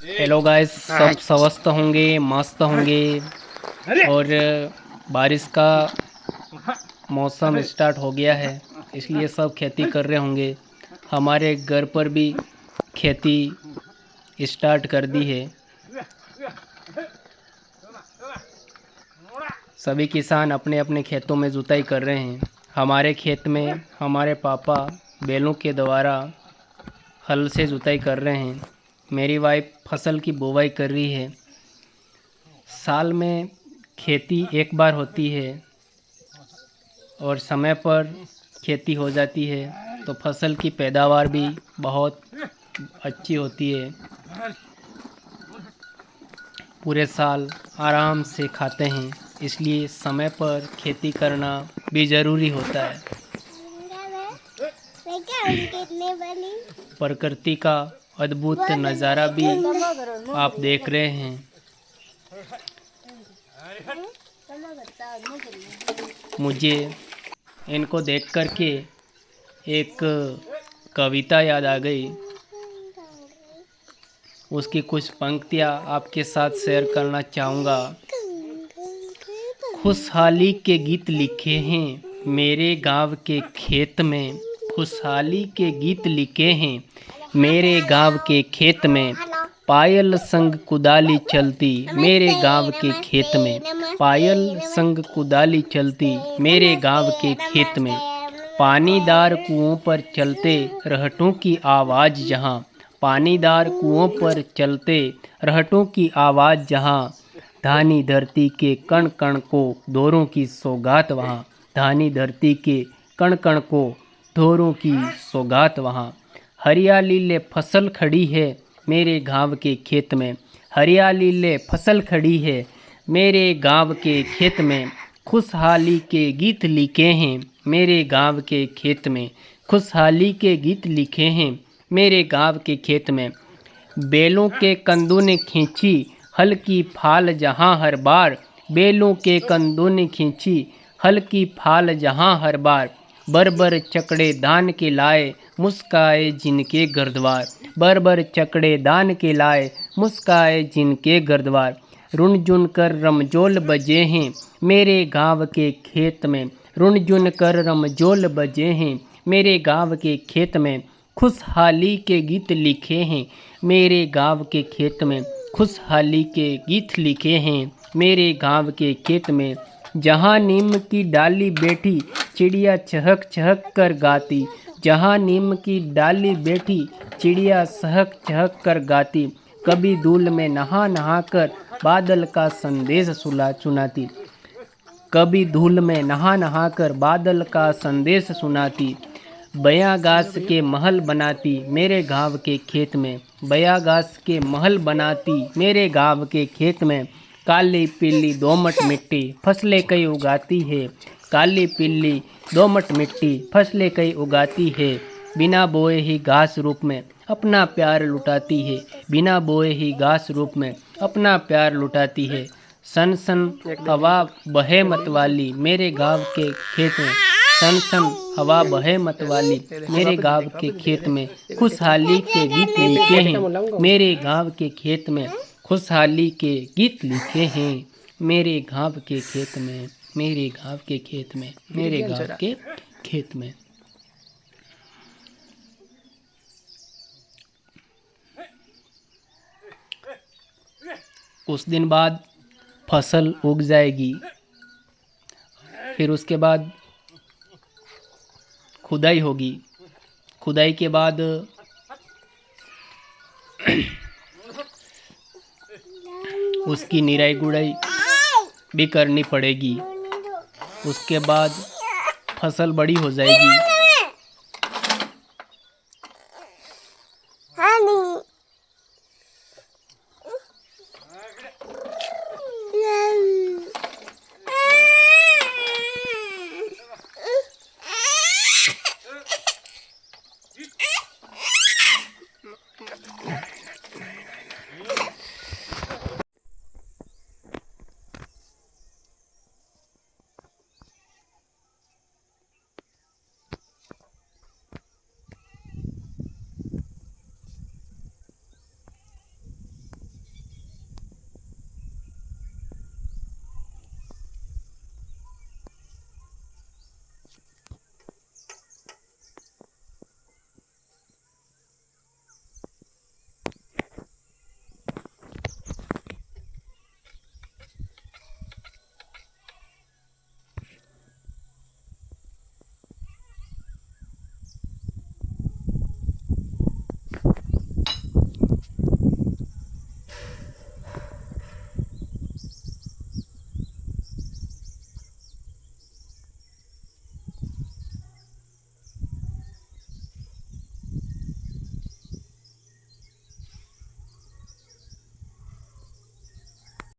Hello guys, सब स्वस्थ होंगे, मस्त होंगे। और बारिश का मौसम स्टार्ट हो गया है, इसलिए सब खेती कर रहे होंगे। हमारे घर पर भी खेती स्टार्ट कर दी है। सभी किसान अपने अपने खेतों में जुताई कर रहे हैं। हमारे खेत में हमारे पापा बैलों के द्वारा हल से जुताई कर रहे हैं। मेरी वाइफ फसल की बुवाई कर रही है। साल में खेती एक बार होती है और समय पर खेती हो जाती है, तो फसल की पैदावार भी बहुत अच्छी होती है। पूरे साल आराम से खाते हैं, इसलिए समय पर खेती करना भी ज़रूरी होता है। प्रकृति का अद्भुत नज़ारा भी आप देख रहे हैं। मुझे इनको देख कर के एक कविता याद आ गई। उसकी कुछ पंक्तियाँ आपके साथ शेयर करना चाहूँगा। खुशहाली के गीत लिखे हैं मेरे गाँव के खेत में, खुशहाली के गीत लिखे हैं मेरे गाँव के खेत में। पायल संग कुदाली चलती मेरे गाँव के खेत में, पायल संग कुदाली चलती मेरे गाँव के खेत में। पानीदार कुओं पर चलते रहटों की आवाज़ जहाँ, पानीदार कुओं पर चलते रहटों की आवाज़ जहाँ। धानी धरती के कण कण को दोरों की सौगात वहाँ, धानी धरती के कण कण को दोरों की सौगात वहाँ। हरियाली ले फसल खड़ी है मेरे गाँव के खेत में, हरियाली ले फसल खड़ी है मेरे गाँव के खेत में। खुशहाली के गीत लिखे हैं मेरे गाँव के खेत में, खुशहाली के गीत लिखे हैं मेरे गाँव के खेत में। बैलों के कंधों ने खींची हल की फाल जहाँ हर बार, बैलों के कंधों ने खींची हल की फाल जहाँ हर बार। बर चकड़े दान के लाए मुस्काए जिनके गर्दवार, बर चकड़े दान के लाए मुस्काए जिनके गर्दवार। रुन जुन कर रमजोल बजे हैं मेरे गाँव के खेत में, रुन जुन कर रमजोल बजे हैं मेरे गाँव के खेत में। खुशहाली के गीत लिखे हैं मेरे गाँव के खेत में, खुशहाली के गीत लिखे हैं मेरे गाँव के खेत में। जहाँ नीम की डाली बैठी चिड़िया चहक चहक कर गाती, जहाँ नीम की डाली बैठी चिड़िया चहक चहक कर गाती। कभी धूल में नहा नहा कर बादल का संदेश सुनाती, कभी धूल में नहा नहा कर बादल का संदेश सुनाती। बया घास के महल बनाती मेरे गाँव के खेत में, बया घास के महल बनाती मेरे गाँव के खेत में। काली पीली दोमट मिट्टी फसलें कई उगाती है, काली पीली दोमट मिट्टी फसलें कई उगाती है। बिना बोए ही घास रूप में अपना प्यार लुटाती है, बिना बोए ही घास रूप में अपना प्यार लुटाती है। सन सन हवा बहे मतवाली मेरे गाँव के खेत में, सन सन हवा बहे मतवाली मेरे गाँव के खेत में। खुशहाली के गीत लिखे हैं मेरे गाँव के खेत में, खुशहाली के गीत लिखे हैं मेरे गाँव के खेत में, मेरे गाँव के खेत में, मेरे गाँव के खेत में। कुछ दिन बाद फसल उग जाएगी, फिर उसके बाद खुदाई होगी। खुदाई के बाद उसकी निराई गुड़ाई भी करनी पड़ेगी। उसके बाद फसल बड़ी हो जाएगी।